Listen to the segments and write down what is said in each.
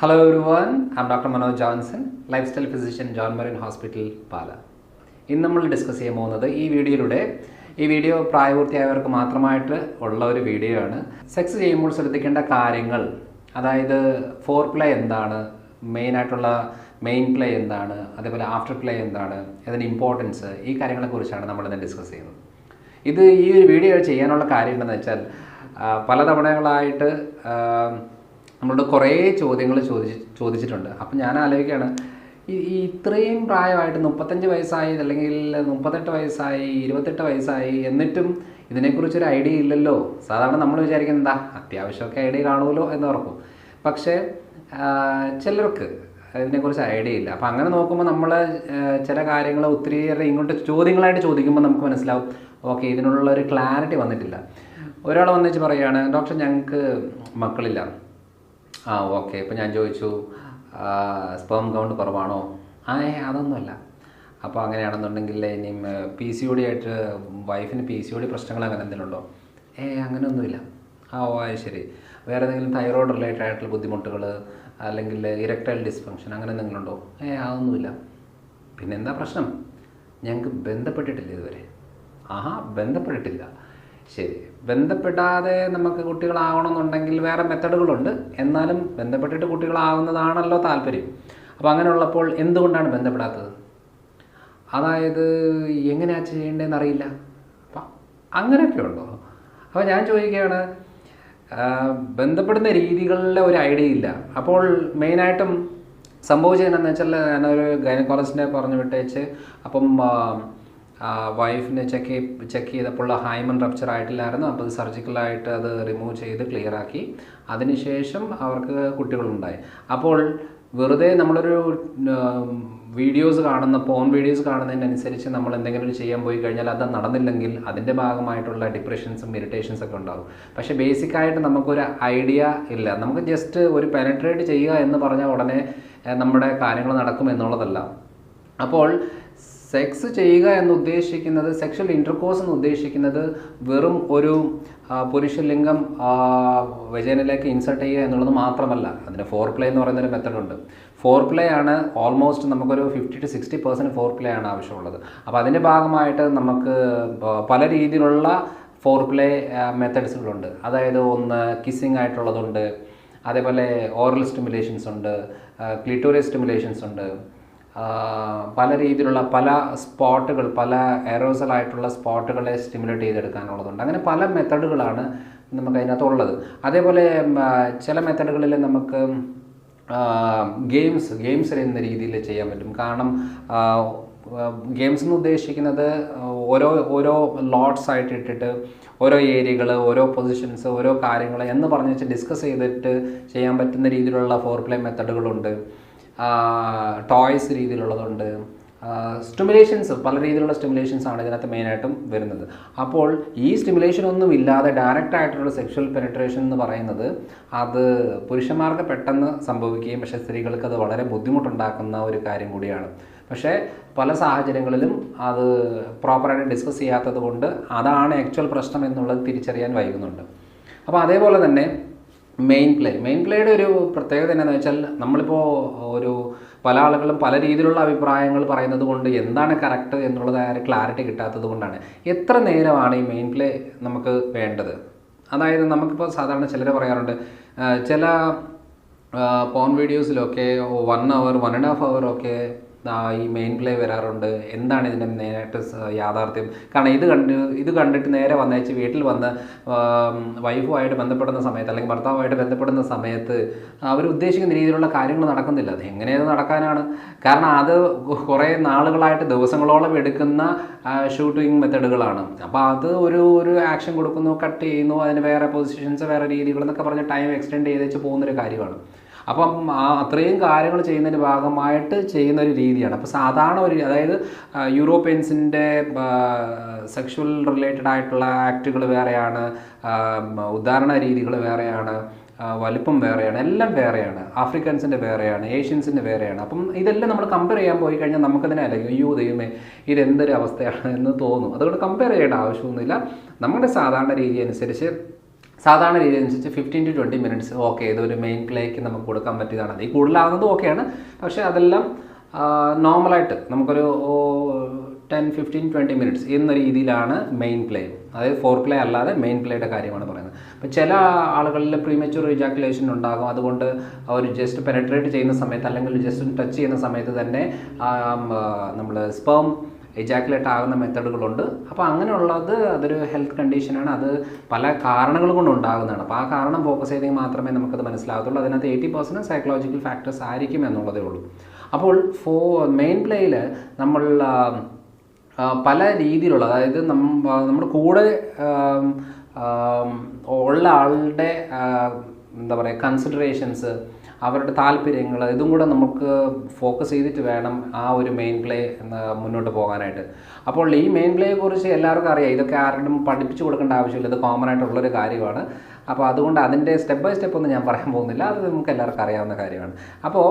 Hello everyone, I'm Dr. Manoj Johnson, lifestyle physician, John Marine Hospital, Pala. ഇന്ന് നമ്മൾ discuss ചെയ്യാൻ പോകുന്നത് ഈ വീഡിയോ പ്രായപൂർത്തിയായവർക്ക് മാത്രമായിട്ട് ഉള്ള ഒരു വീഡിയോ ആണ്. സെക്സ് ചെയ്യുമ്പോൾ ശ്രദ്ധിക്കേണ്ട കാര്യങ്ങൾ, അതായത് ഫോർ പ്ലേ എന്താണ്, മെയിൻ പ്ലേ എന്താണ്, അതേപോലെ ആഫ്റ്റർ പ്ലേ എന്താണ്, അതിൻ്റെ ഇമ്പോർട്ടൻസ്, ഈ കാര്യങ്ങളെക്കുറിച്ചാണ് നമ്മളിന്ന് ഡിസ്കസ് ചെയ്യുന്നത്. ഈ ഒരു വീഡിയോ ചെയ്യാനുള്ള കാര്യം എന്താണെന്ന് വെച്ചാൽ പലതവണകളായിട്ട് നമ്മളോട് കുറേ ചോദ്യങ്ങൾ ചോദിച്ചിട്ടുണ്ട്. അപ്പം ഞാൻ ആലോചിക്കുകയാണ്, ഇത്രയും പ്രായമായിട്ട് 35 വയസ്സായി, അല്ലെങ്കിൽ 38 വയസ്സായി, 28 വയസ്സായി, എന്നിട്ടും ഇതിനെക്കുറിച്ചൊരു ഐഡിയ ഇല്ലല്ലോ. സാധാരണ നമ്മൾ വിചാരിക്കുന്നത് എന്താ, അത്യാവശ്യമൊക്കെ ഐഡിയ കാണുമല്ലോ എന്ന് ഓർക്കും. പക്ഷേ ചിലർക്ക് ഇതിനെക്കുറിച്ച് ഐഡിയ ഇല്ല. അപ്പം അങ്ങനെ നോക്കുമ്പോൾ നമ്മൾ ചില കാര്യങ്ങൾ ഒത്തിരിയേറെ ഇങ്ങോട്ട് ചോദ്യങ്ങളായിട്ട് ചോദിക്കുമ്പോൾ നമുക്ക് മനസ്സിലാവും, ഓക്കെ, ഇതിനുള്ള ഒരു ക്ലാരിറ്റി വന്നിട്ടില്ല. ഒരാൾ വന്നിച്ച് പറയുകയാണ്, ഡോക്ടർ ഞങ്ങൾക്ക് മക്കളില്ല. ഓക്കെ, ഇപ്പം ഞാൻ ചോദിച്ചു സ്പേം കൗണ്ട് കുറവാണോ? അതൊന്നുമല്ല. അപ്പോൾ അങ്ങനെയാണെന്നുണ്ടെങ്കിൽ ഇനിയും PCOD ആയിട്ട് വൈഫിന് PCOD പ്രശ്നങ്ങൾ അങ്ങനെ എന്തെങ്കിലും ഉണ്ടോ? അങ്ങനെയൊന്നുമില്ല. ശരി. വേറെ എന്തെങ്കിലും തൈറോയ്ഡ് റിലേറ്റഡ് ആയിട്ടുള്ള ബുദ്ധിമുട്ടുകൾ, അല്ലെങ്കിൽ ഇറക്ടൈൽ ഡിസ്ഫങ്ഷൻ, അങ്ങനെ എന്തെങ്കിലും ഉണ്ടോ? അതൊന്നുമില്ല. പിന്നെന്താ പ്രശ്നം? ഞങ്ങൾക്ക് ബന്ധപ്പെട്ടിട്ടില്ല ഇതുവരെ. ബന്ധപ്പെട്ടിട്ടില്ല. ശരി, ബന്ധപ്പെടാതെ നമുക്ക് കുട്ടികളാവണമെന്നുണ്ടെങ്കിൽ വേറെ മെത്തഡുകളുണ്ട്. എന്നാലും ബന്ധപ്പെട്ടിട്ട് കുട്ടികളാവുന്നതാണല്ലോ താല്പര്യം. അപ്പോൾ അങ്ങനെയുള്ളപ്പോൾ എന്തുകൊണ്ടാണ് ബന്ധപ്പെടാത്തത്? അതായത് എങ്ങനെയാ ചെയ്യേണ്ടതെന്ന് അറിയില്ല. അപ്പം അങ്ങനെയൊക്കെ ഉണ്ടോ? അപ്പോൾ ഞാൻ ചോദിക്കുകയാണ്, ബന്ധപ്പെടുന്ന രീതികളിലെ ഒരു ഐഡിയ ഇല്ല. അപ്പോൾ മെയിനായിട്ടും സംഭവിച്ചതെന്നു വെച്ചാൽ, ഞാനൊരു ഗൈനക്കോളജിസ്റ്റിനെ പറഞ്ഞു വിട്ടേച്ച്, അപ്പം വൈഫിനെ ചെക്ക് ചെയ്തപ്പോൾ ഹൈമൻ റപ്ചർ ആയിട്ടില്ലായിരുന്നു. അപ്പോൾ സർജിക്കലായിട്ട് അത് റിമൂവ് ചെയ്ത് ക്ലിയറാക്കി. അതിനുശേഷം അവർക്ക് കുട്ടികളുണ്ടായി. അപ്പോൾ വെറുതെ നമ്മളൊരു പോൺ വീഡിയോസ് കാണുന്നതിനനുസരിച്ച് നമ്മൾ എന്തെങ്കിലും ചെയ്യാൻ പോയി കഴിഞ്ഞാൽ അത് നടന്നില്ലെങ്കിൽ അതിൻ്റെ ഭാഗമായിട്ടുള്ള ഡിപ്രഷൻസും ഇറിറ്റേഷൻസ് ഒക്കെ ഉണ്ടാകും. പക്ഷേ ബേസിക്കായിട്ട് നമുക്കൊരു ഐഡിയ ഇല്ല. നമുക്ക് ജസ്റ്റ് ഒരു പെനട്രേറ്റ് ചെയ്യുക എന്ന് പറഞ്ഞാൽ ഉടനെ നമ്മുടെ കാര്യങ്ങൾ നടക്കും എന്നുള്ളതല്ല. അപ്പോൾ സെക്സ് ചെയ്യുക എന്ന് ഉദ്ദേശിക്കുന്നത്, സെക്ഷൽ ഇൻ്റർകോഴ്സ് എന്ന് ഉദ്ദേശിക്കുന്നത് വെറും ഒരു പുരുഷലിംഗം വജൈനയിലേക്ക് ഇൻസർട്ട് ചെയ്യുക എന്നുള്ളത് മാത്രമല്ല. അതിന് ഫോർ പ്ലേ എന്ന് പറയുന്നൊരു മെത്തഡുണ്ട്. ഫോർ പ്ലേ ആണ് ഓൾമോസ്റ്റ് നമുക്കൊരു 50 to 60% ഫോർ പ്ലേ ആണ് ആവശ്യമുള്ളത്. അപ്പോൾ അതിൻ്റെ ഭാഗമായിട്ട് നമുക്ക് പല രീതിയിലുള്ള ഫോർ പ്ലേ മെത്തഡ്സുകളുണ്ട്. അതായത് ഒന്ന് കിസ്സിങ് ആയിട്ടുള്ളതുണ്ട്, അതേപോലെ ഓറൽ സ്റ്റിമുലേഷൻസ് ഉണ്ട്, ക്ലിറ്റോറിയസ് സ്റ്റിമുലേഷൻസ് ഉണ്ട്, പല രീതിയിലുള്ള പല സ്പോട്ടുകൾ, പല എറോസലായിട്ടുള്ള സ്പോട്ടുകളെ സ്റ്റിമുലേറ്റ് ചെയ്തെടുക്കാനുള്ളതുണ്ട്. അങ്ങനെ പല മെത്തഡുകളാണ് നമുക്ക് അതിനകത്തുള്ളത്. അതേപോലെ ചില മെത്തഡുകളിൽ നമുക്ക് ഗെയിംസ് എന്ന രീതിയിൽ ചെയ്യാൻ പറ്റും. കാരണം ഗെയിംസ് എന്ന് ഉദ്ദേശിക്കുന്നത് ഓരോ ലോട്ട്സ് ആയിട്ട് ഇട്ടിട്ട് ഓരോ ഏരിയകൾ, ഓരോ പൊസിഷൻസ്, ഓരോ കാര്യങ്ങൾ എന്ന് പറഞ്ഞു വെച്ച് ഡിസ്കസ് ചെയ്തിട്ട് ചെയ്യാൻ പറ്റുന്ന രീതിയിലുള്ള ഫോർ പ്ലേ മെത്തഡുകളുണ്ട്. ടോയ്സ് രീതിയിലുള്ളതുണ്ട്. സ്റ്റിമുലേഷൻസ്, പല രീതിയിലുള്ള സ്റ്റിമുലേഷൻസ് ആണ് ഇതിനകത്ത് മെയിനായിട്ടും വരുന്നത്. അപ്പോൾ ഈ സ്റ്റിമുലേഷൻ ഒന്നും ഇല്ലാതെ ഡയറക്റ്റ് ആയിട്ടുള്ള സെക്ഷൽ പെനിട്രേഷൻ എന്ന് പറയുന്നത് അത് പുരുഷന്മാർക്ക് പെട്ടെന്ന് സംഭവിക്കുകയും പക്ഷേ സ്ത്രീകൾക്ക് അത് വളരെ ബുദ്ധിമുട്ടുണ്ടാക്കുന്ന ഒരു കാര്യം കൂടിയാണ്. പക്ഷേ പല സാഹചര്യങ്ങളിലും അത് പ്രോപ്പറായിട്ട് ഡിസ്കസ് ചെയ്യാത്തത് കൊണ്ട് അതാണ് ആക്ച്വൽ പ്രശ്നം എന്നുള്ളത് തിരിച്ചറിയാൻ വൈകുന്നുണ്ട്. അപ്പോൾ അതേപോലെ തന്നെ മെയിൻ പ്ലേയുടെ ഒരു പ്രത്യേകത എന്താണെന്ന് വെച്ചാൽ, നമ്മളിപ്പോൾ പല ആളുകളും പല രീതിയിലുള്ള അഭിപ്രായങ്ങൾ പറയുന്നത് കൊണ്ട് എന്താണ് കറക്റ്റ് എന്നുള്ളതായ ക്ലാരിറ്റി കിട്ടാത്തത് കൊണ്ടാണ്. എത്ര നേരമാണ് ഈ മെയിൻ പ്ലേ നമുക്ക് വേണ്ടത്? അതായത് നമുക്കിപ്പോൾ സാധാരണ ചിലർ പറയാറുണ്ട്, ചില പോൺ വീഡിയോസിലൊക്കെ 1 hour 1.5 hour ഒക്കെ ഈ മെയിൻ പ്ലേ വരാറുണ്ട്. എന്താണ് ഇതിൻ്റെ മെയിനായിട്ട് യാഥാർത്ഥ്യം? കാരണം ഇത് കണ്ടിട്ട് നേരെ വന്നേച്ച് വീട്ടിൽ വന്ന് വൈഫുമായിട്ട് ബന്ധപ്പെടുന്ന സമയത്ത്, അല്ലെങ്കിൽ ഭർത്താവുമായിട്ട് ബന്ധപ്പെടുന്ന സമയത്ത് അവർ ഉദ്ദേശിക്കുന്ന രീതിയിലുള്ള കാര്യങ്ങൾ നടക്കുന്നില്ല. അത് എങ്ങനെയത് നടക്കാനാണ്? കാരണം അത് കുറേ നാളുകളായിട്ട് ദിവസങ്ങളോളം എടുക്കുന്ന ഷൂട്ടിങ് മെത്തഡുകളാണ്. അപ്പോൾ അത് ഒരു ആക്ഷൻ കൊടുക്കുന്നു, കട്ട് ചെയ്യുന്നു, അതിന് വേറെ പൊസിഷൻസ്, വേറെ രീതികൾ എന്നൊക്കെ പറഞ്ഞ് ടൈം എക്സ്റ്റെൻഡ് ചെയ്തേച്ച് പോകുന്നൊരു കാര്യമാണ്. അപ്പം അത്രയും കാര്യങ്ങൾ ചെയ്യുന്നതിൻ്റെ ഭാഗമായിട്ട് ചെയ്യുന്നൊരു രീതിയാണ്. അപ്പോൾ സാധാരണ അതായത് യൂറോപ്യൻസിൻ്റെ സെക്ഷുവൽ റിലേറ്റഡ് ആയിട്ടുള്ള ആക്റ്റുകൾ വേറെയാണ്, ഉദാഹരണ രീതികൾ വേറെയാണ്, വലിപ്പം വേറെയാണ്, എല്ലാം വേറെയാണ്. ആഫ്രിക്കൻസിൻ്റെ വേറെയാണ്, ഏഷ്യൻസിൻ്റെ വേറെയാണ്. അപ്പം ഇതെല്ലാം നമ്മൾ കമ്പയർ ചെയ്യാൻ പോയി കഴിഞ്ഞാൽ നമുക്കതിനെ അല്ലെങ്കിൽ ദൈവമേ ഇതെന്തൊരു അവസ്ഥയാണ് എന്ന് തോന്നും. അതുകൊണ്ട് കമ്പയർ ചെയ്യേണ്ട ആവശ്യമൊന്നുമില്ല. നമ്മുടെ സാധാരണ രീതി അനുസരിച്ച് സാധാരണ രീതി അനുസരിച്ച് 15 to 20 minutes ഓക്കെ ഇതൊരു മെയിൻ പ്ലേക്ക് നമുക്ക് കൊടുക്കാൻ പറ്റിയതാണ്. അതിൽ കൂടുതലാകുന്നതും ഓക്കെയാണ്, പക്ഷേ അതെല്ലാം നോർമലായിട്ട് നമുക്കൊരു 10-15-20 minutes എന്ന രീതിയിലാണ് മെയിൻ പ്ലേ. അതായത് ഫോർ പ്ലേ അല്ലാതെ മെയിൻ പ്ലേയുടെ കാര്യമാണ് പറയുന്നത്. അപ്പോൾ ചില ആളുകളിൽ പ്രീമച്യൂർ ഇജാക്കുലേഷൻ ഉണ്ടാകും. അതുകൊണ്ട് അവർ ജസ്റ്റ് പെനട്രേറ്റ് ചെയ്യുന്ന സമയത്ത് അല്ലെങ്കിൽ ജസ്റ്റ് ടച്ച് ചെയ്യുന്ന സമയത്ത് തന്നെ നമ്മൾ സ്പേം എജാക്കുലേറ്റ് ആകുന്ന മെത്തഡുകളുണ്ട്. അപ്പോൾ അങ്ങനെയുള്ളത് അതൊരു ഹെൽത്ത് കണ്ടീഷനാണ്. അത് പല കാരണങ്ങൾ കൊണ്ട് ഉണ്ടാകുന്നതാണ്. അപ്പോൾ ആ കാരണം ഫോക്കസ് ചെയ്തെങ്കിൽ മാത്രമേ നമുക്കത് മനസ്സിലാകത്തുള്ളൂ. അതിനകത്ത് 80% സൈക്കോളജിക്കൽ ഫാക്ടേഴ്സ് ആയിരിക്കും എന്നുള്ളതേ ഉള്ളൂ. അപ്പോൾ മെയിൻ പ്ലേയിൽ നമ്മൾ പല രീതിയിലുള്ള, അതായത് നമ്മുടെ കൂടെ ഉള്ള ആളുടെ എന്താ പറയുക കൺസിഡറേഷൻസ്, അവരുടെ താല്പര്യങ്ങൾ, ഇതും കൂടെ നമുക്ക് ഫോക്കസ് ചെയ്തിട്ട് വേണം ആ ഒരു മെയിൻ പ്ലേ മുന്നോട്ട് പോകാനായിട്ട്. അപ്പോൾ ഈ മെയിൻ പ്ലേയെക്കുറിച്ച് എല്ലാവർക്കും അറിയാം. ഇതൊക്കെ ആരുടെയും പഠിപ്പിച്ചു കൊടുക്കേണ്ട ആവശ്യമില്ല. ഇത് കോമൺ ആയിട്ടുള്ളൊരു കാര്യമാണ്. അപ്പോൾ അതുകൊണ്ട് അതിൻ്റെ സ്റ്റെപ്പ് ബൈ സ്റ്റെപ്പ് ഒന്നും ഞാൻ പറയാൻ പോകുന്നില്ല. അത് നമുക്ക് എല്ലാവർക്കും അറിയാവുന്ന കാര്യമാണ്. അപ്പോൾ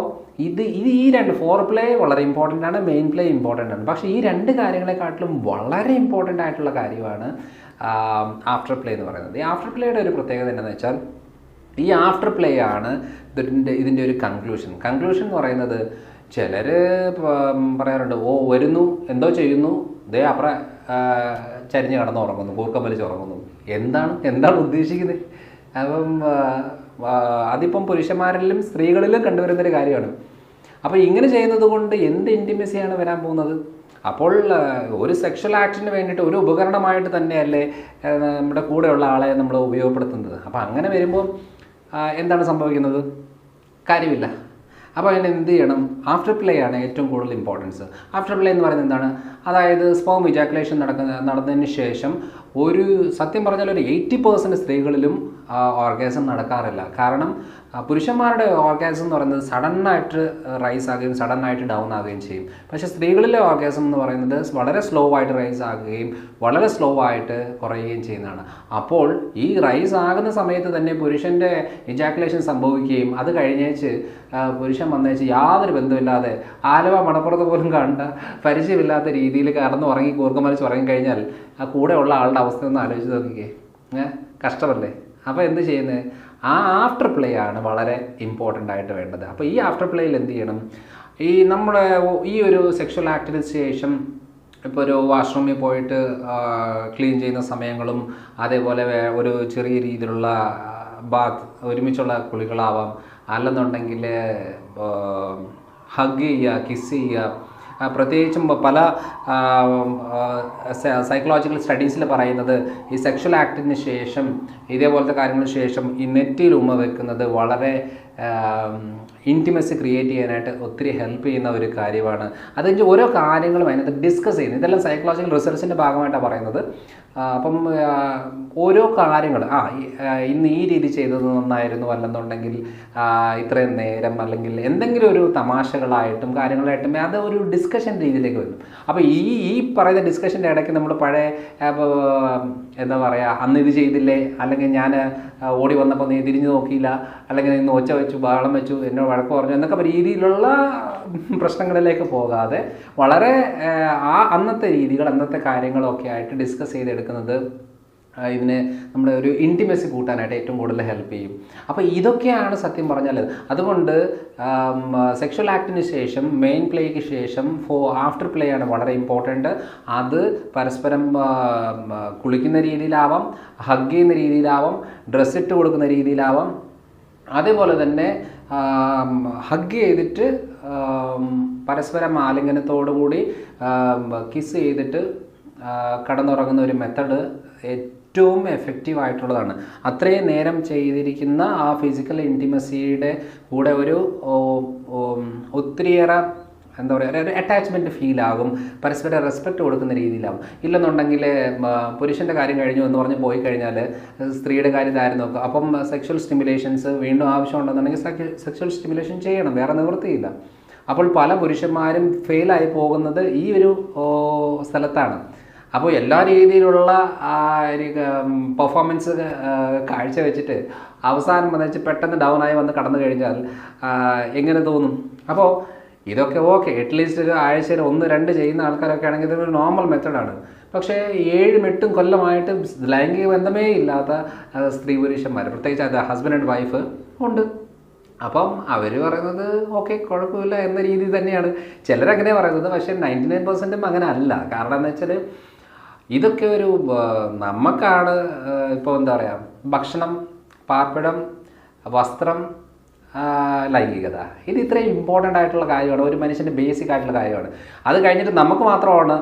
ഈ രണ്ട് ഫോർ പ്ലേ വളരെ ഇമ്പോർട്ടൻ്റ് ആണ്, മെയിൻ പ്ലേ ഇമ്പോർട്ടൻ്റ് ആണ്. പക്ഷേ ഈ രണ്ട് കാര്യങ്ങളെക്കാട്ടിലും വളരെ ഇമ്പോർട്ടൻ്റ് ആയിട്ടുള്ള കാര്യമാണ് ആഫ്റ്റർ പ്ലേ എന്ന് പറയുന്നത്. ഈ ആഫ്റ്റർ പ്ലേയുടെ ഒരു പ്രത്യേകത എന്താണെന്ന് വെച്ചാൽ, ഈ ആഫ്റ്റർ പ്ലേ ആണ് ഇതിൻ്റെ ഒരു കൺക്ലൂഷൻ എന്ന് പറയുന്നത്. ചിലർ പറയാറുണ്ട്, വരുന്നു എന്തോ ചെയ്യുന്നു, ദേ അപ്പുറം ചരിഞ്ഞ് കിടന്ന് ഉറങ്ങുന്നു, കൂർക്കം വലിച്ച് ഉറങ്ങുന്നു. എന്താണ് ഉദ്ദേശിക്കുന്നത്? അപ്പം അതിപ്പം പുരുഷന്മാരിലും സ്ത്രീകളിലും കണ്ടുവരുന്നൊരു കാര്യമാണ്. അപ്പോൾ ഇങ്ങനെ ചെയ്യുന്നത് കൊണ്ട് എന്ത് ഇൻറ്റിമസിയാണ് വരാൻ പോകുന്നത്? അപ്പോൾ ഒരു സെക്ഷൽ ആക്ഷന് വേണ്ടിയിട്ട് ഒരു ഉപകരണമായിട്ട് തന്നെയല്ലേ നമ്മുടെ കൂടെയുള്ള ആളെ നമ്മൾ ഉപയോഗപ്പെടുത്തുന്നത്. അപ്പോൾ അങ്ങനെ വരുമ്പോൾ എന്താണ് സംഭവിക്കുന്നത്? കാര്യമില്ല. അപ്പോൾ അതിന് എന്ത് ചെയ്യണം? ആഫ്റ്റർ പ്ലേ ആണ് ഏറ്റവും കൂടുതൽ ഇമ്പോർട്ടൻസ്. ആഫ്റ്റർ പ്ലേ എന്ന് പറയുന്നത് എന്താണ്? അതായത് സ്പേം ഇജാക്കുലേഷൻ നടന്നതിന് ശേഷം സത്യം പറഞ്ഞാൽ ഒരു 80% സ്ത്രീകളിലും ഓർഗാസം നടക്കാറില്ല. കാരണം പുരുഷന്മാരുടെ ഓർഗാസം എന്ന് പറയുന്നത് സഡന്നായിട്ട് റൈസ് ആകുകയും സഡന്നായിട്ട് ഡൗൺ ആകുകയും ചെയ്യും. പക്ഷേ സ്ത്രീകളിലെ ഓർഗാസം എന്ന് പറയുന്നത് വളരെ സ്ലോ ആയിട്ട് റൈസ് ആകുകയും വളരെ സ്ലോ ആയിട്ട് കുറയുകയും ചെയ്യുന്നതാണ്. അപ്പോൾ ഈ റൈസ് ആകുന്ന സമയത്ത് തന്നെ പുരുഷൻ്റെ ഇജാക്കുലേഷൻ സംഭവിക്കുകയും അത് കഴിഞ്ഞേച്ച് പുരുഷൻ വന്നേച്ച് യാതൊരു ബന്ധമില്ലാതെ ആലുവ മണപ്പുറത്ത് പോലും കണ്ട പരിചയമില്ലാത്ത രീതിയിൽ കടന്ന് ഉറങ്ങി കൂർക്കം വലിച്ച് ഉറങ്ങിക്കഴിഞ്ഞാൽ ആ കൂടെയുള്ള ആളുടെ അവസ്ഥ ഒന്ന് ആലോചിച്ച് നോക്കിക്കേ. കഷ്ടമല്ലേ? അപ്പോൾ എന്ത് ചെയ്യുന്നത്? ആ ആഫ്റ്റർ പ്ലേ ആണ് വളരെ ഇമ്പോർട്ടൻ്റ് ആയിട്ട് വേണ്ടത്. അപ്പോൾ ഈ ആഫ്റ്റർ പ്ലേയിൽ എന്ത് ചെയ്യണം? നമ്മുടെ ഈ ഒരു സെക്ഷൽ ആക്ടിന് ശേഷം ഇപ്പോൾ ഒരു വാഷ്റൂമിൽ പോയിട്ട് ക്ലീൻ ചെയ്യുന്ന സമയങ്ങളും, അതേപോലെ ഒരു ചെറിയ രീതിയിലുള്ള ബാത്ത്, ഒരുമിച്ചുള്ള കുളികളാവാം, അല്ലെന്നുണ്ടെങ്കിൽ ഹഗ് ചെയ്യുക, കിസ് ചെയ്യുക. പ്രത്യേകിച്ചും പല സൈക്കോളജിക്കൽ സ്റ്റഡീസിൽ പറയുന്നത് ഈ സെക്ഷൽ ആക്ടിന് ശേഷം ഇതേപോലത്തെ കാര്യങ്ങൾക്ക് ശേഷം ഈ നെറ്റിയിൽ ഉമ്മ വെക്കുന്നത് വളരെ ഇൻറ്റിമസി ക്രിയേറ്റ് ചെയ്യാനായിട്ട് ഒത്തിരി ഹെൽപ്പ് ചെയ്യുന്ന ഒരു കാര്യമാണ്. അതിൻ്റെ ഓരോ കാര്യങ്ങളും അതിനകത്ത് ഡിസ്കസ് ചെയ്യുന്നത്. ഇതെല്ലാം സൈക്കോളജിക്കൽ റിസർച്ചിൻ്റെ ഭാഗമായിട്ടാണ് പറയുന്നത്. അപ്പം ഓരോ കാര്യങ്ങൾ ഇന്ന് ഈ രീതി ചെയ്തത് നന്നായിരുന്നു, അല്ലെന്നുണ്ടെങ്കിൽ ഇത്രയും നേരം, അല്ലെങ്കിൽ എന്തെങ്കിലും ഒരു തമാശകളായിട്ടും കാര്യങ്ങളായിട്ടും അത് ഒരു ഡിസ്കഷൻ രീതിയിലേക്ക് വരും. അപ്പോൾ ഈ പറയുന്ന ഡിസ്കഷൻ്റെ ഇടയ്ക്ക് നമ്മൾ പഴയ എന്താ പറയുക, അന്ന് ഇത് ചെയ്തില്ലേ, അല്ലെങ്കിൽ ഞാൻ ഓടി വന്നപ്പോൾ നീ തിരിഞ്ഞു നോക്കിയില്ല, അല്ലെങ്കിൽ ഇന്ന് ഒച്ച വെച്ചു, ബഹളം വെച്ചു, എന്നോട് വഴക്ക് പറഞ്ഞു എന്നൊക്കെ രീതിയിലുള്ള പ്രശ്നങ്ങളിലേക്ക് പോകാതെ വളരെ അന്നത്തെ രീതികൾ, അന്നത്തെ കാര്യങ്ങളൊക്കെ ആയിട്ട് ഡിസ്കസ് ചെയ്തെടുക്കുന്നത് ഇതിന് നമ്മുടെ ഒരു ഇൻറ്റിമസി കൂട്ടാനായിട്ട് ഏറ്റവും കൂടുതൽ ഹെൽപ്പ് ചെയ്യും. അപ്പോൾ ഇതൊക്കെയാണ് സത്യം പറഞ്ഞാൽ. അതുകൊണ്ട് സെക്ഷൽ ആക്ടിന് ശേഷം, മെയിൻ പ്ലേക്ക് ശേഷം ആഫ്റ്റർ പ്ലേ ആണ് വളരെ ഇമ്പോർട്ടൻറ്റ്. അത് പരസ്പരം കുളിക്കുന്ന രീതിയിലാവാം, ഹഗ് ചെയ്യുന്ന രീതിയിലാവാം, ഡ്രസ്സ് ഇട്ട് കൊടുക്കുന്ന രീതിയിലാവാം. അതേപോലെ തന്നെ ഹഗ് ചെയ്തിട്ട് പരസ്പരം ആലിംഗനത്തോടു കൂടി കിസ് ചെയ്തിട്ട് കടന്നുറങ്ങുന്ന ഒരു മെത്തഡ് ഏറ്റവും എഫക്റ്റീവ് ആയിട്ടുള്ളതാണ്. അത്രയും നേരം ചെയ്തിരിക്കുന്ന ആ ഫിസിക്കൽ ഇൻറ്റിമസിയുടെ കൂടെ ഒരു ഒത്തിരിയേറെ എന്താ പറയുക, ഒരു അറ്റാച്ച്മെൻറ്റ് ഫീലാകും, പരസ്പരം റെസ്പെക്റ്റ് കൊടുക്കുന്ന രീതിയിലാവും. ഇല്ലെന്നുണ്ടെങ്കിൽ പുരുഷൻ്റെ കാര്യം കഴിഞ്ഞു എന്ന് പറഞ്ഞ് പോയി കഴിഞ്ഞാൽ സ്ത്രീയുടെ കാര്യം ഇതായിരുന്നു നോക്കുക. അപ്പം സെക്ഷൽ സ്റ്റിമുലേഷൻസ് വീണ്ടും ആവശ്യമുണ്ടെന്നുണ്ടെങ്കിൽ സെക്ഷൽ സ്റ്റിമുലേഷൻ ചെയ്യണം, വേറെ നിവൃത്തിയില്ല. അപ്പോൾ പല പുരുഷന്മാരും ഫെയിലായി പോകുന്നത് ഈ ഒരു സ്ഥലത്താണ്. അപ്പോൾ എല്ലാ രീതിയിലുള്ള പെർഫോമൻസ് കാഴ്ചവെച്ചിട്ട് അവസാനം വന്നിട്ട് പെട്ടെന്ന് ഡൗൺ ആയി വന്ന് കടന്നു കഴിഞ്ഞാൽ എങ്ങനെ തോന്നും? അപ്പോൾ ഇതൊക്കെ ഓക്കെ, അറ്റ്ലീസ്റ്റ് ഒരു ആഴ്ചയിൽ 1-2 ചെയ്യുന്ന ആൾക്കാരൊക്കെ ആണെങ്കിൽ ഇതൊരു നോർമൽ മെത്തഡാണ്. പക്ഷേ 7-8 കൊല്ലമായിട്ട് ലൈംഗിക ബന്ധമേ ഇല്ലാത്ത സ്ത്രീ പുരുഷന്മാർ, പ്രത്യേകിച്ച് അത് ഹസ്ബൻഡ് ആൻഡ് വൈഫ് ഉണ്ട്. അപ്പം അവർ പറയുന്നത് ഓക്കെ കുഴപ്പമില്ല എന്ന രീതി തന്നെയാണ് ചിലരങ്ങനെ പറയുന്നത്. പക്ഷേ 99% അങ്ങനെ അല്ല. കാരണം എന്ന് വെച്ചാൽ ഇതൊക്കെ ഒരു നമുക്കാണ് ഇപ്പോൾ എന്താ പറയുക, ഭക്ഷണം, പാർപ്പിടം, വസ്ത്രം, ലൈംഗികത, ഇത് ഇത്രയും ഇമ്പോർട്ടൻ്റ് ആയിട്ടുള്ള കാര്യമാണ്, ഒരു മനുഷ്യൻ്റെ ബേസിക് ആയിട്ടുള്ള കാര്യമാണ്. അത് കഴിഞ്ഞിട്ട് നമുക്ക് മാത്രമാണ്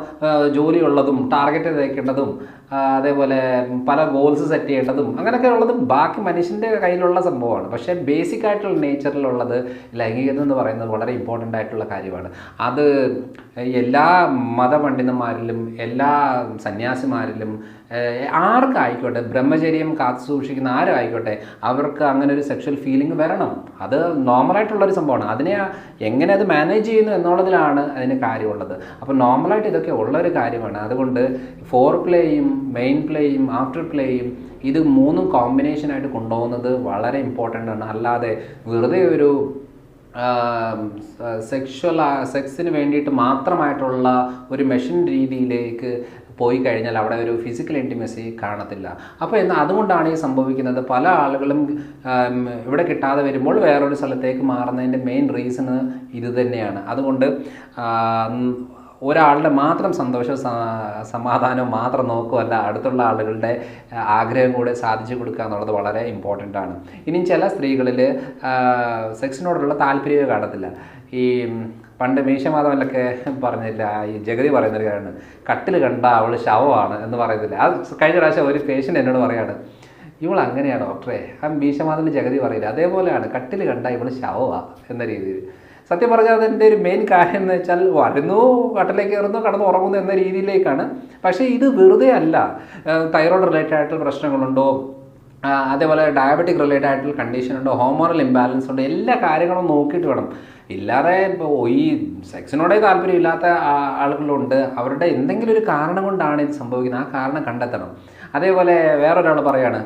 ജോലിയുള്ളതും ടാർഗറ്റ് തേക്കേണ്ടതും അതേപോലെ പല ഗോൾസ് സെറ്റ് ചെയ്യേണ്ടതും അങ്ങനെയൊക്കെ ഉള്ളതും ബാക്കി മനുഷ്യൻ്റെ കയ്യിലുള്ള സംഭവമാണ്. പക്ഷേ ബേസിക് ആയിട്ടുള്ള നേച്ചറിലുള്ളത് ലൈംഗികത എന്ന് പറയുന്നത് വളരെ ഇമ്പോർട്ടൻ്റ് ആയിട്ടുള്ള കാര്യമാണ്. അത് എല്ലാ മതപണ്ഡിതന്മാരിലും എല്ലാ സന്യാസിമാരിലും ആർക്കായിക്കോട്ടെ, ബ്രഹ്മചര്യം കാത്തു സൂക്ഷിക്കുന്ന ആരും ആയിക്കോട്ടെ, അവർക്ക് അങ്ങനെ ഒരു സെക്ഷൽ ഫീലിംഗ് വരണം. അത് നോർമലായിട്ടുള്ളൊരു സംഭവമാണ്. അതിനെ എങ്ങനെ അത് മാനേജ് ചെയ്യുന്നു എന്നുള്ളതിലാണ് അതിന് കാര്യമുള്ളത്. അപ്പോൾ നോർമലായിട്ട് ഇതൊക്കെ ഉള്ളൊരു കാര്യമാണ്. അതുകൊണ്ട് ഫോർ പ്ലേയും മെയിൻ പ്ലേയും ആഫ്റ്റർ പ്ലേയും ഇത് മൂന്നും കോമ്പിനേഷനായിട്ട് കൊണ്ടുപോകുന്നത് വളരെ ഇമ്പോർട്ടൻ്റ് ആണ്. അല്ലാതെ വെറുതെ ഒരു സെക്സിന് വേണ്ടിയിട്ട് മാത്രമായിട്ടുള്ള ഒരു മെഷീൻ രീതിയിലേക്ക് പോയി കഴിഞ്ഞാൽ അവിടെ ഒരു ഫിസിക്കൽ ഇൻറ്റിമസി കാണത്തില്ല. അപ്പോൾ അതുകൊണ്ടാണ് ഈ സംഭവിക്കുന്നത്. പല ആളുകളും ഇവിടെ കിട്ടാതെ വരുമ്പോൾ വേറൊരു സ്ഥലത്തേക്ക് മാറുന്നതിൻ്റെ മെയിൻ റീസണ് ഇത് തന്നെയാണ്. അതുകൊണ്ട് ഒരാളുടെ മാത്രം സന്തോഷവും സമാധാനവും മാത്രം നോക്കുകയല്ല, അടുത്തുള്ള ആളുകളുടെ ആഗ്രഹം കൂടെ സാധിച്ചു കൊടുക്കുക എന്നുള്ളത് വളരെ ഇമ്പോർട്ടൻ്റ് ആണ്. ഇനിയും ചില സ്ത്രീകളിൽ സെക്സിനോടുള്ള താല്പര്യമേ കാണത്തില്ല. ഈ പണ്ട് മീശമാധവനിലൊക്കെ പറഞ്ഞില്ല, ഈ ജഗതി പറയുന്നൊരു കാര്യമാണ്, കട്ടിൽ കണ്ട അവൾ ശവമാണ് എന്ന് പറയുന്നില്ല. അത് കഴിഞ്ഞ പ്രാവശ്യം ഒരു പേഷ്യൻ്റ് എന്നോട് പറയാണ്, ഇവൾ അങ്ങനെയാണ് ഡോക്ടറെ, ആ മീശമാധവൻ്റെ ജഗതി പറയില്ല, അതേപോലെയാണ് കട്ടിൽ കണ്ട ഇവൾ ശവമാണ് എന്ന രീതിയിൽ. സത്യം പറഞ്ഞാൽ അതിൻ്റെ ഒരു മെയിൻ കാര്യം എന്ന് വെച്ചാൽ വരുന്നു, കട്ടിലേക്ക് കയറുന്നു, കടന്ന് ഉറങ്ങുന്നു എന്ന രീതിയിലേക്കാണ്. പക്ഷേ ഇത് വെറുതെ അല്ല. തൈറോയ്ഡ് റിലേറ്റഡ് ആയിട്ടുള്ള പ്രശ്നങ്ങളുണ്ടോ, അതേപോലെ ഡയബറ്റിക് റിലേറ്റഡ് ആയിട്ടുള്ള കണ്ടീഷൻ ഉണ്ടോ, ഹോർമോണൽ ഇംബാലൻസ് ഉണ്ടോ, എല്ലാ കാര്യങ്ങളും നോക്കിയിട്ട് വേണം. ഇല്ലാതെ ഇപ്പോൾ ഈ സെക്സിനോടെ താല്പര്യമില്ലാത്ത ആളുകളുണ്ട്, അവരുടെ എന്തെങ്കിലും ഒരു കാരണം കൊണ്ടാണ് ഇത് സംഭവിക്കുന്നത്, ആ കാരണം കണ്ടെത്തണം. അതേപോലെ വേറൊരാൾ പറയാണ്,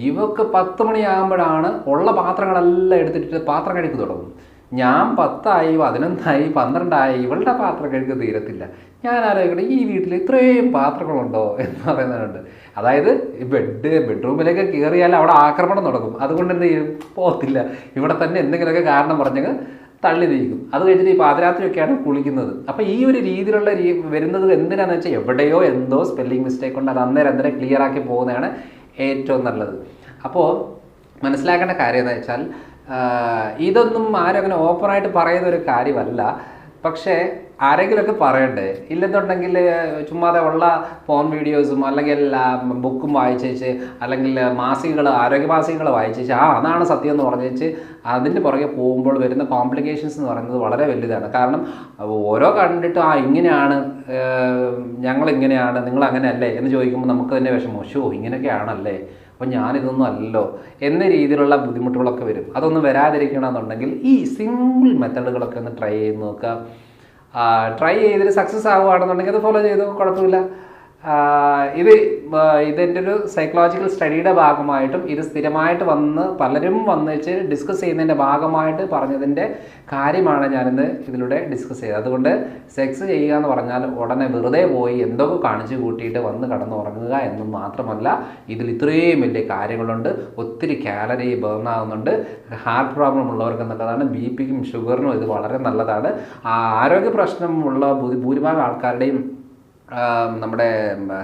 ഇവക്ക് 10 മണിയാകുമ്പോഴാണ് ഉള്ള പാത്രങ്ങളെല്ലാം എടുത്തിട്ട് പാത്രം കഴുകി തുടങ്ങും. ഞാൻ 10 ആയി 11 ആയി 12 ആയി ഇവളുടെ പാത്രം കഴുകി തീരത്തില്ല. ഞാൻ ആലോചിക്കട്ടെ, ഈ വീട്ടിൽ ഇത്രയും പാത്രങ്ങളുണ്ടോ എന്ന് പറയുന്നവരുണ്ട്. അതായത് ബെഡ്റൂമിലേക്ക് കയറിയാൽ അവിടെ ആക്രമണം നടക്കും. അതുകൊണ്ട് എന്ത് ചെയ്യും, പോകത്തില്ല, ഇവിടെ തന്നെ എന്തെങ്കിലുമൊക്കെ കാരണം പറഞ്ഞങ്ങ് തള്ളി നീക്കും. അത് കഴിഞ്ഞിട്ട് ഈ പാതിരാത്രിയൊക്കെയാണ് കുളിക്കുന്നത്. അപ്പോൾ ഈ ഒരു രീതിയിലുള്ള വരുന്നത് എന്തിനാണെന്ന് വെച്ചാൽ എവിടെയോ എന്തോ സ്പെല്ലിംഗ് മിസ്റ്റേക്ക് ഉണ്ട്, അത് അന്നേരം ക്ലിയർ ആക്കി പോകുന്നതാണ് ഏറ്റവും നല്ലത്. അപ്പോൾ മനസ്സിലാക്കേണ്ട കാര്യം എന്ന് വെച്ചാൽ ഇതൊന്നും ആരും അങ്ങനെ ഓപ്പണായിട്ട് പറയുന്ന ഒരു കാര്യമല്ല. പക്ഷേ ആരെങ്കിലുമൊക്കെ പറയണ്ടേ. ഇല്ലെന്നുണ്ടെങ്കിൽ ചുമ്മാതെ ഉള്ള ഫോൺ വീഡിയോസും അല്ലെങ്കിൽ ബുക്കും വായിച്ചേച്ച് അല്ലെങ്കിൽ മാസികകൾ, ആരോഗ്യ മാസികകൾ വായിച്ചേച്ച് അതാണ് സത്യം എന്ന് പറഞ്ഞേച്ച് അതിൻ്റെ പുറകെ പോകുമ്പോൾ വരുന്ന കോംപ്ലിക്കേഷൻസ് എന്ന് പറയുന്നത് വളരെ വലുതാണ്. കാരണം ഓരോ കണ്ടിട്ട് ഇങ്ങനെയാണ്, ഞങ്ങളിങ്ങനെയാണ്, നിങ്ങൾ അങ്ങനെയല്ലേ എന്ന് ചോദിക്കുമ്പോൾ നമുക്ക് തന്നെ വിഷമം, ഇങ്ങനെയൊക്കെ ആണല്ലേ, അപ്പോൾ ഞാനിതൊന്നും അല്ലല്ലോ എന്ന രീതിയിലുള്ള ബുദ്ധിമുട്ടുകളൊക്കെ വരും. അതൊന്നും വരാതിരിക്കണമെന്നുണ്ടെങ്കിൽ ഈ സിമ്പിൾ മെത്തേഡുകളൊക്കെ ഒന്ന് ട്രൈ ചെയ്ത് നോക്കുക. ട്രൈ ചെയ്തിട്ട് സക്സസ് ആവുകയാണെന്നുണ്ടെങ്കിൽ അത് ഫോളോ ചെയ്തോ, കുഴപ്പമില്ല. ഇതിൻ്റെ ഒരു സൈക്കോളജിക്കൽ സ്റ്റഡിയുടെ ഭാഗമായിട്ടും ഇത് സ്ഥിരമായിട്ട് പലരും വന്നിച്ച് ഡിസ്കസ് ചെയ്യുന്നതിൻ്റെ ഭാഗമായിട്ട് പറഞ്ഞതിൻ്റെ കാര്യമാണ് ഞാനിന്ന് ഇതിലൂടെ ഡിസ്കസ് ചെയ്തത്. അതുകൊണ്ട് സെക്സ് ചെയ്യുക എന്ന് പറഞ്ഞാൽ ഉടനെ വെറുതെ പോയി എന്തൊക്കെ കാണിച്ചു കൂട്ടിയിട്ട് വന്ന് കടന്നുറങ്ങുക എന്നും മാത്രമല്ല, ഇതിൽ ഇത്രയും വലിയ കാര്യങ്ങളുണ്ട്. ഒത്തിരി കാലറി ബേൺ ആകുന്നുണ്ട്. ഹാർട്ട് പ്രോബ്ലം ഉള്ളവർക്ക് നല്ലതാണ്, ബിപിക്കും ഷുഗറിനും ഇത് വളരെ നല്ലതാണ്. ആരോഗ്യ പ്രശ്നമുള്ള ഭൂരിഭാഗം ആൾക്കാരുടെയും നമ്മുടെ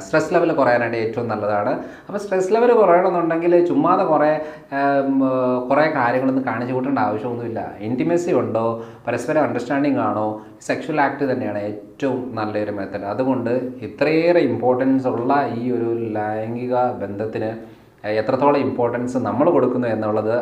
സ്ട്രെസ് ലെവൽ കുറയാനായിട്ട് ഏറ്റവും നല്ലതാണ്. അപ്പോൾ സ്ട്രെസ് ലെവൽ കുറയണമെന്നുണ്ടെങ്കിൽ ചുമ്മാതെ കുറേ കാര്യങ്ങളൊന്നും കാണിച്ചു കൂട്ടേണ്ട ആവശ്യമൊന്നുമില്ല. ഇൻറ്റിമസി ഉണ്ടോ, പരസ്പരം അണ്ടർസ്റ്റാൻഡിങ് ആണോ, സെക്ഷൽ ആക്ട് തന്നെയാണ് ഏറ്റവും നല്ലൊരു മെത്തേഡ്. അതുകൊണ്ട് ഇത്രയേറെ ഇമ്പോർട്ടൻസ് ഉള്ള ഈ ഒരു ലൈംഗിക ബന്ധത്തിന് എത്രത്തോളം ഇമ്പോർട്ടൻസ് നമ്മൾ കൊടുക്കുന്നു എന്നുള്ളത്